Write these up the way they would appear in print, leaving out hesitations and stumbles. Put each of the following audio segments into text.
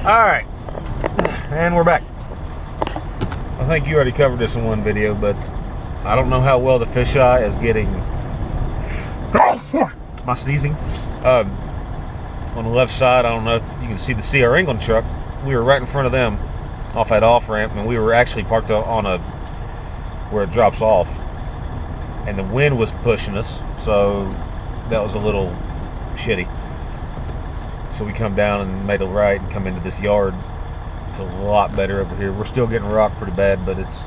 Alright, and we're back. I think you already covered this in one video, but I don't know how well the fisheye is getting my sneezing. On the left side, I don't know if you can see the CR England truck. We were right in front of them off that off-ramp, and we were actually parked on where it drops off. And the wind was pushing us, so that was a little shitty. So we come down and made a right and come into this yard. It's a lot better over here. We're still getting rocked pretty bad, but it's...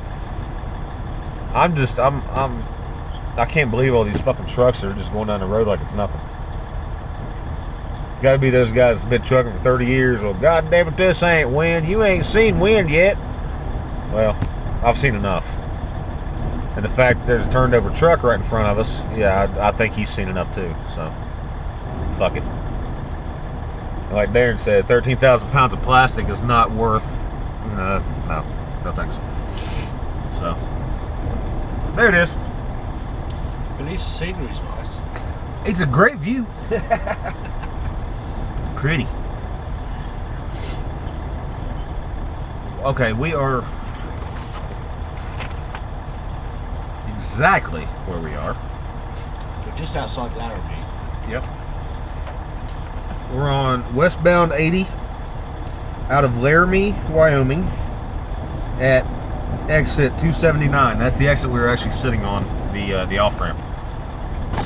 I can't believe all these fucking trucks are just going down the road like it's nothing. It's got to be those guys that's been trucking for 30 years. Well, God damn it, this ain't wind. You ain't seen wind yet. Well, I've seen enough. And the fact that there's a turned over truck right in front of us, yeah, I think he's seen enough too. So, fuck it. Like Darren said, 13,000 pounds of plastic is not worth, no thanks. So, there it is. At least the scenery's nice. It's a great view. Pretty. Okay, we are exactly where we are. We're just outside Laramie. Yep. We're on westbound 80 out of Laramie, Wyoming at exit 279. That's the exit we were actually sitting on, the off-ramp.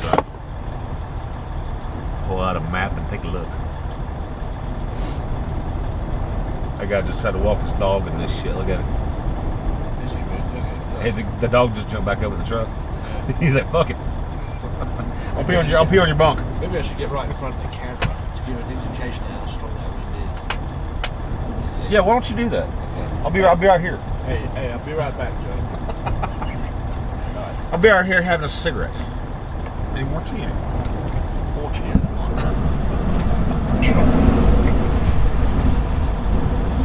So, pull out a map and take a look. That guy just tried to walk his dog in this shit. Look at it. Is he good? Look at Hey, the dog just jumped back over the truck. Yeah. He's like, fuck it. I'll pee on your bunk. Maybe I should get right in front of the camera to give an indication of how strong that wind is. Yeah, why don't you do that? Okay. I'll be right here. Hey, I'll be right back, Joe. Right. I'll be out here having a cigarette. Any more tea in it? 40 in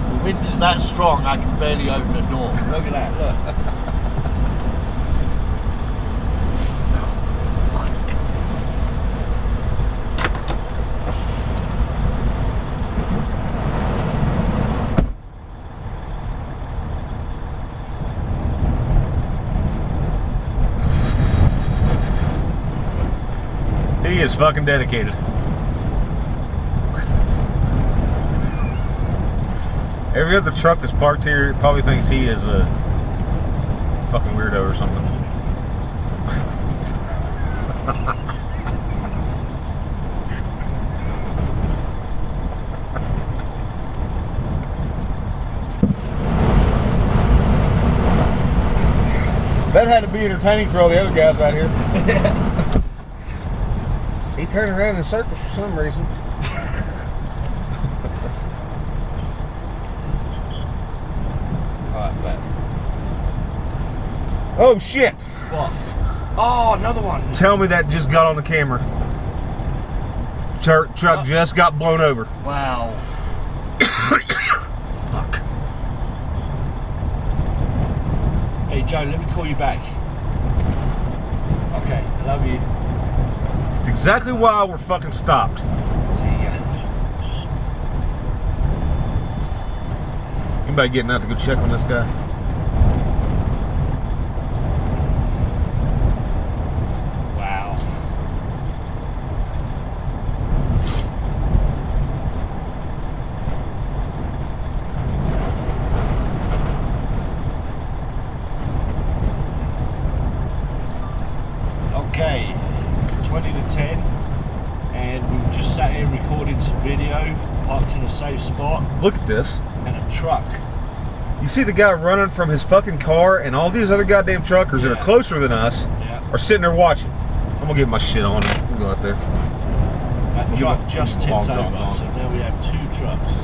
The wind is that strong I can barely open the door. Look at that, look. He is fucking dedicated. Every other truck that's parked here probably thinks he is a fucking weirdo or something. That had to be entertaining for all the other guys out here. He turned around in circles for some reason. Alright, back. Oh shit! What? Oh, another one. Tell me that just got on the camera. Truck just got blown over. Wow. Fuck. Hey Joe, let me call you back. Okay, I love you. It's exactly why we're fucking stopped. See ya. Anybody getting out to go check on this guy? Wow. Okay. 20 to 10, and we've just sat here recording some video, parked in a safe spot. Look at this. And a truck. You see the guy running from his fucking car, and all these other goddamn truckers that are closer than us are sitting there watching. I'm gonna get my shit on and go out there. That truck just tipped over, so now we have two trucks.